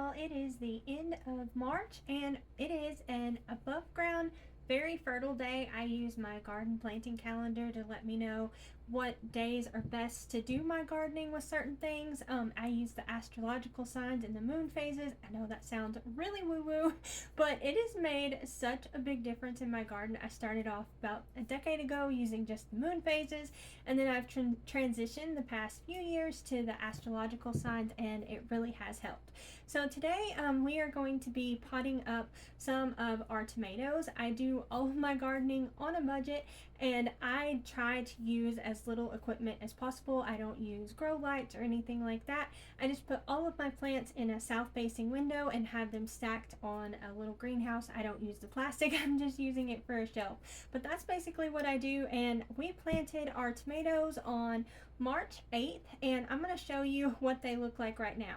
y'all. It is the end of March and it is an above ground, very fertile day. I use my garden planting calendar to let me know what days are best to do my gardening with certain things. I use the astrological signs and the moon phases. I know that sounds really woo woo, but it has made such a big difference in my garden. I started off about a decade ago using just the moon phases, and then I've transitioned the past few years to the astrological signs, and it really has helped. So today we are going to be potting up some of our tomatoes. I do all of my gardening on a budget, and I try to use as little equipment as possible. I don't use grow lights or anything like that. I just put all of my plants in a south facing window and have them stacked on a little greenhouse. I don't use the plastic, I'm just using it for a shelf. But that's basically what I do, and we planted our tomatoes on March 8th, and I'm going to show you what they look like right now.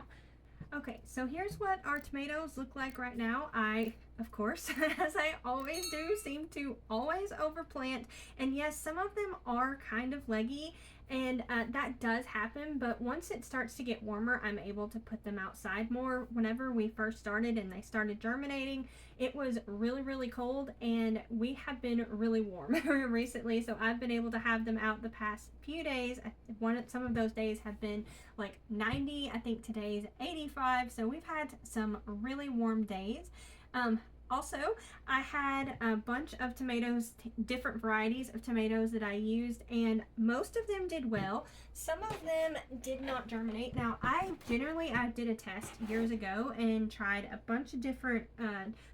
Okay, so here's what our tomatoes look like right now. I, of course, as I always do, seem to always overplant. And yes, some of them are kind of leggy, and that does happen. But once it starts to get warmer, I'm able to put them outside more. Whenever we first started and they started germinating, it was really, really cold, and we have been really warm recently. So I've been able to have them out the past few days. Some of those days have been like 90. I think today's 85. So we've had some really warm days. Also, I had a bunch of tomatoes, different varieties of tomatoes that I used, and most of them did well. Some of them did not germinate. Now, I did a test years ago and tried a bunch of different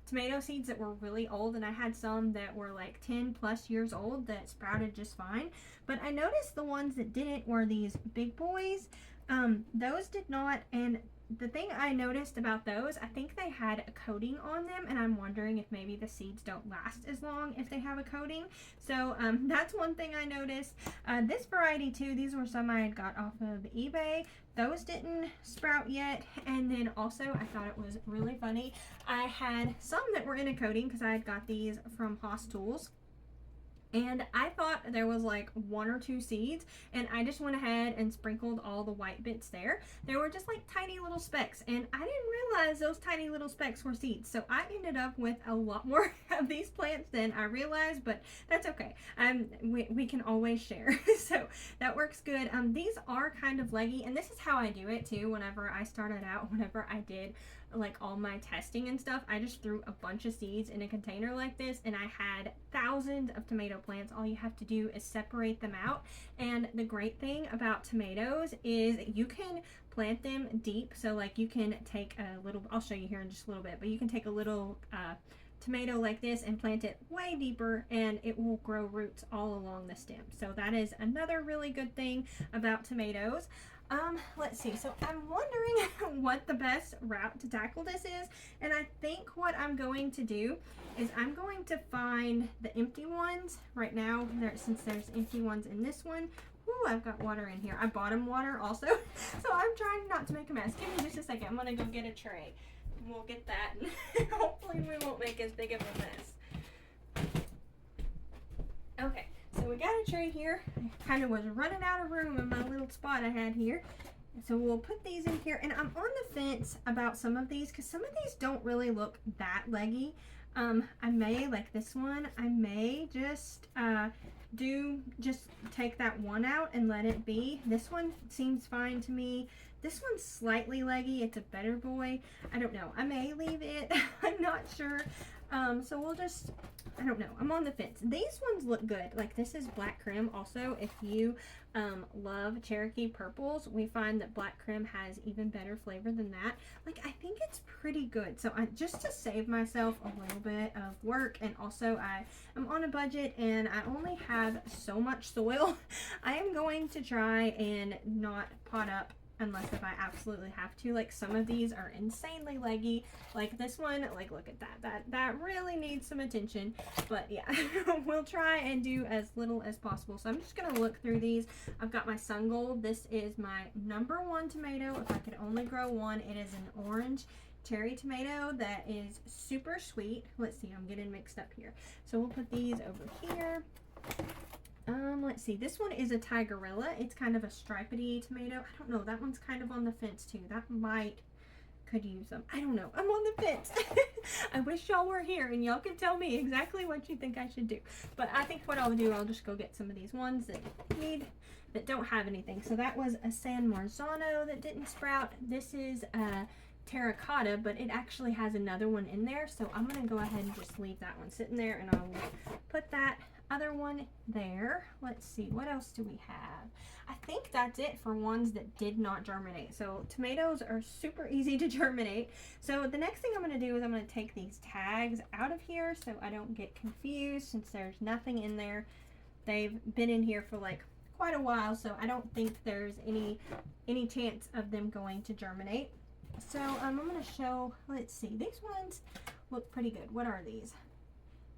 tomato seeds that were really old, and I had some that were like 10 plus years old that sprouted just fine. But I noticed the ones that didn't were these big boys. Those did not, and the thing I noticed about those, I think they had a coating on them, and I'm wondering if maybe the seeds don't last as long if they have a coating. So that's one thing I noticed. This variety too, these were some I had got off of eBay. Those didn't sprout yet. And then also, I thought it was really funny, I had some that were in a coating because I had got these from Haas Tools. And I thought there was like one or two seeds, and I just went ahead and sprinkled all the white bits there. There were just like tiny little specks, and I didn't realize those tiny little specks were seeds. So I ended up with a lot more of these plants than I realized, but that's okay. We can always share. So that works good. These are kind of leggy, and this is how I do it too. Whenever I started out, whenever I did like all my testing and stuff, I just threw a bunch of seeds in a container like this, and I had thousands of tomato plants. All you have to do is separate them out. And the great thing about tomatoes is you can plant them deep. So like you can take a little, I'll show you here in just a little bit, but you can take a little tomato like this and plant it way deeper, and it will grow roots all along the stem. So that is another really good thing about tomatoes. Let's see. So I'm wondering what the best route to tackle this is. And I think what I'm going to do is I'm going to find the empty ones right now. Since there's empty ones in this one. Ooh, I've got water in here. I bought them water also. So I'm trying not to make a mess. Give me just a second. I'm going to go get a tray. And we'll get that. And hopefully we won't make as big of a mess. Okay. So we got a tray here. I kind of was running out of room in my little spot I had here. So we'll put these in here. And I'm on the fence about some of these because some of these don't really look that leggy. I may, like this one, I may just take that one out and let it be. This one seems fine to me. This one's slightly leggy. It's a better boy. I don't know. I may leave it. I'm not sure. So we'll just, I don't know. I'm on the fence. These ones look good. Like this is Black Krim. Also, if you love Cherokee purples, we find that Black Krim has even better flavor than that. Like I think it's pretty good. So just to save myself a little bit of work, and also I am on a budget and I only have so much soil, I am going to try and not pot up unless if I absolutely have to. Like some of these are insanely leggy, like this one. Like look at that really needs some attention. But yeah, we'll try and do as little as possible. So I'm just gonna look through these. I've got my Sun Gold. This is my #1 tomato. If I could only grow one, it is an orange cherry tomato that is super sweet. Let's see, I'm getting mixed up here. So we'll put these over here. Let's see. This one is a Tigerella. It's kind of a stripedy tomato. I don't know. That one's kind of on the fence too. That might could use them. I don't know. I'm on the fence. I wish y'all were here and y'all could tell me exactly what you think I should do. But I think what I'll do, I'll just go get some of these ones that don't have anything. So that was a San Marzano that didn't sprout. This is a terracotta, but it actually has another one in there. So I'm going to go ahead and just leave that one sitting there, and I will put that other one there. Let's see, what else do we have? I think that's it for ones that did not germinate. So tomatoes are super easy to germinate. So the next thing I'm going to do is I'm going to take these tags out of here so I don't get confused, since there's nothing in there. They've been in here for like quite a while, so I don't think there's any chance of them going to germinate. So I'm going to show, let's see, these ones look pretty good. What are these?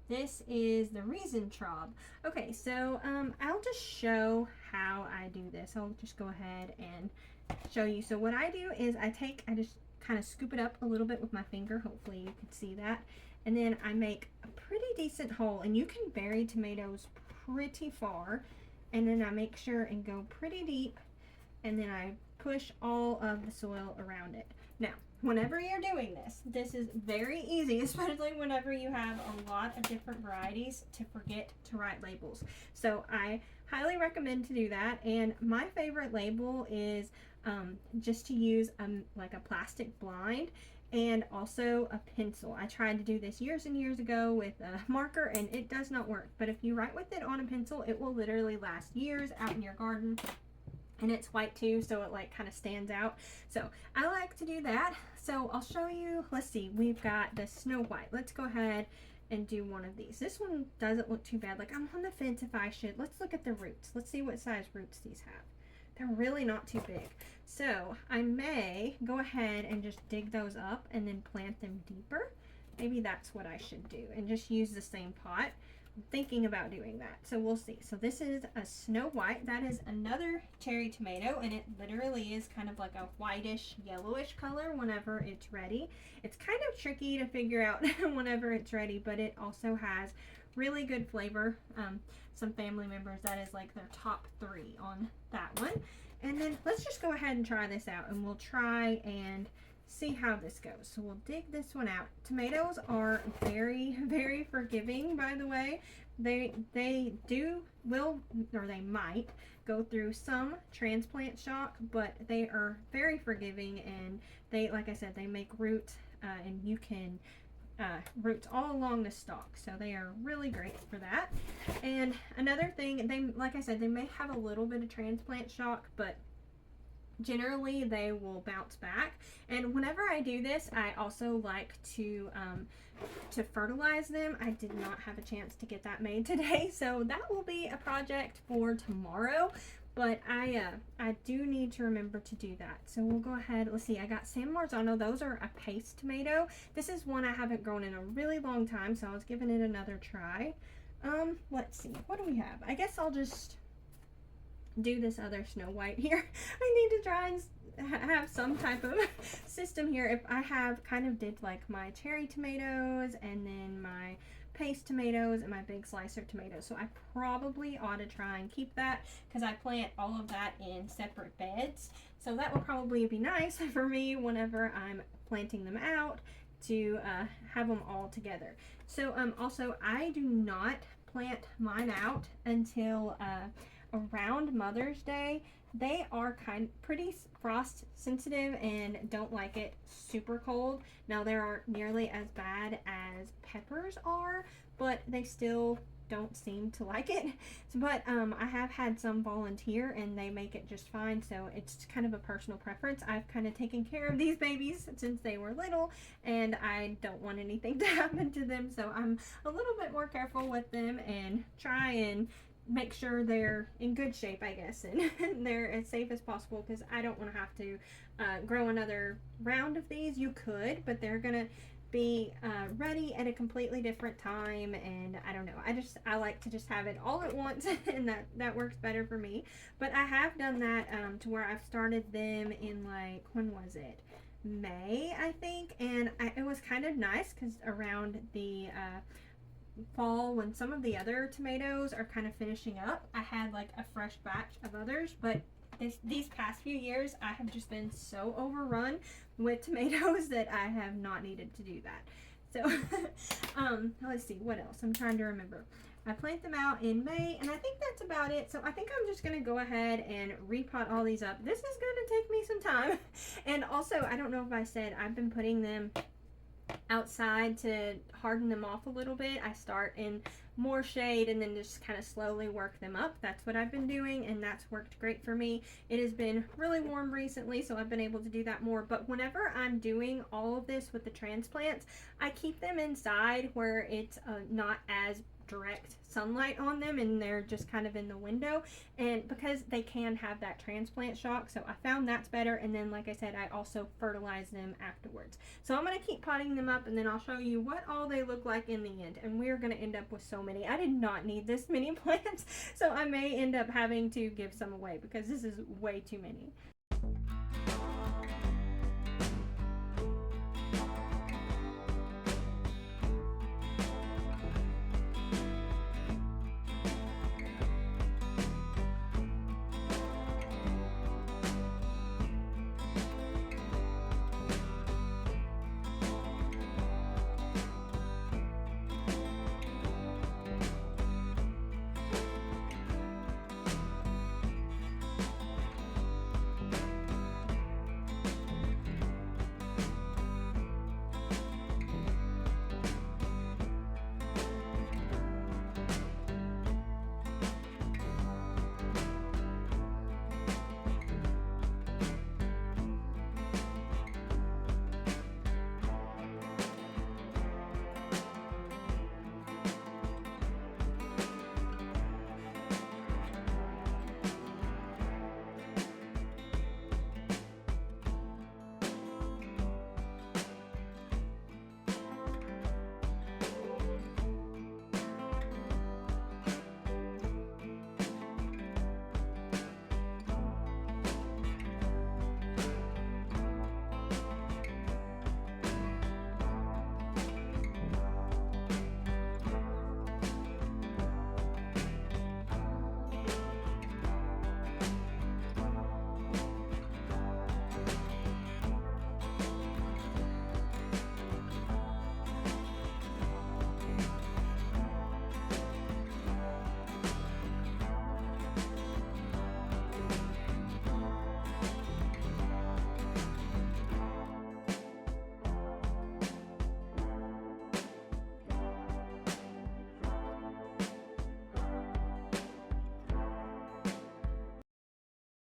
This is the Riesentraub. Okay, so I'll just show how I do this. I'll just go ahead and show you. So what I do is I just kind of scoop it up a little bit with my finger. Hopefully you can see that. And then I make a pretty decent hole, and you can bury tomatoes pretty far. And then I make sure and go pretty deep, and then I push all of the soil around it. Now, whenever you're doing this, this is very easy, especially whenever you have a lot of different varieties, to forget to write labels. So I highly recommend to do that. And my favorite label is just to use like a plastic blind and also a pencil. I tried to do this years and years ago with a marker, and it does not work. But if you write with it on a pencil, it will literally last years out in your garden. And it's white too, so it like kind of stands out. So I like to do that. So I'll show you. Let's see, we've got the Snow White. Let's go ahead and do one of these. This one doesn't look too bad. Like, I'm on the fence if I should. Let's look at the roots. Let's see what size roots these have. They're really not too big. So I may go ahead and just dig those up and then plant them deeper. Maybe that's what I should do, and just use the same pot. Thinking about doing that, so we'll see. So this is a Snow White. That is another cherry tomato, and it literally is kind of like a whitish yellowish color whenever it's ready. It's kind of tricky to figure out whenever it's ready, but it also has really good flavor. Some family members, that is like their top 3 on that one. And then let's just go ahead and try this out, and we'll try and see how this goes. So we'll dig this one out. Tomatoes are very, very forgiving, by the way. They might go through some transplant shock, but they are very forgiving, and they, like I said, they make roots, and you can roots all along the stalk, so they are really great for that. And another thing, they, like I said, they may have a little bit of transplant shock, but generally they will bounce back. And whenever I do this, I also like to fertilize them. I did not have a chance to get that made today, so that will be a project for tomorrow. But I do need to remember to do that. So we'll go ahead. Let's see, I got San Marzano. Those are a paste tomato. This is one I haven't grown in a really long time, so I was giving it another try. Let's see, what do we have? I guess I'll just do this other Snow White here. I need to try and have some type of system here. If I have kind of did like my cherry tomatoes and then my paste tomatoes and my big slicer tomatoes, so I probably ought to try and keep that, because I plant all of that in separate beds. So that will probably be nice for me whenever I'm planting them out, to have them all together. So also, I do not plant mine out until around Mother's Day. They are pretty frost sensitive and don't like it super cold. Now, they aren't nearly as bad as peppers are, but they still don't seem to like it. But I have had some volunteer and they make it just fine, so it's kind of a personal preference. I've kind of taken care of these babies since they were little, and I don't want anything to happen to them, so I'm a little bit more careful with them and try and make sure they're in good shape, I guess, and they're as safe as possible, because I don't want to have to grow another round of these. You could, but they're gonna be ready at a completely different time, and I don't know, I like to just have it all at once, and that works better for me. But I have done that to where I've started them in, like, when was it, May, I think, and it was kind of nice, because around the fall, when some of the other tomatoes are kind of finishing up, I had like a fresh batch of others. But these past few years, I have just been so overrun with tomatoes that I have not needed to do that. So, let's see, what else? I'm trying to remember. I plant them out in May, and I think that's about it. So I think I'm just going to go ahead and repot all these up. This is going to take me some time. And also, I don't know if I said, I've been putting them outside to harden them off a little bit. I start in more shade and then just kind of slowly work them up. That's what I've been doing, and that's worked great for me. It has been really warm recently, so I've been able to do that more. But whenever I'm doing all of this with the transplants, I keep them inside where it's not as direct sunlight on them, and they're just kind of in the window, and because they can have that transplant shock, so I found that's better. And then, like I said, I also fertilize them afterwards. So I'm going to keep potting them up, and then I'll show you what all they look like in the end. And we're going to end up with so many. I did not need this many plants, so I may end up having to give some away because this is way too many.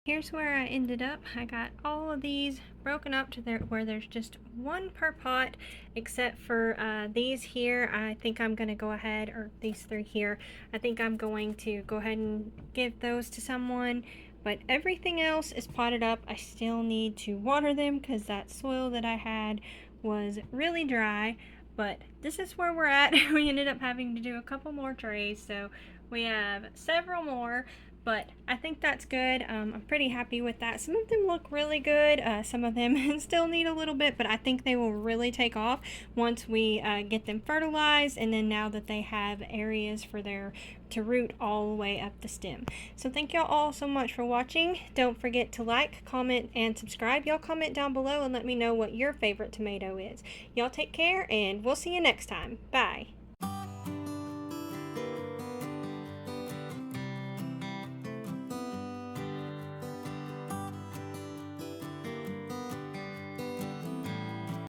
Here's where I ended up. I got all of these broken up to where there's just one per pot, except for these here. I think I'm going to go ahead, or these three here, I think I'm going to go ahead and give those to someone. But everything else is potted up. I still need to water them because that soil that I had was really dry. But this is where we're at. We ended up having to do a couple more trays, so we have several more. But I think that's good. I'm pretty happy with that. Some of them look really good. Some of them still need a little bit, but I think they will really take off once we get them fertilized, and then now that they have areas for their to root all the way up the stem. So thank y'all all so much for watching. Don't forget to like, comment, and subscribe. Y'all comment down below and let me know what your favorite tomato is. Y'all take care, and we'll see you next time. Bye.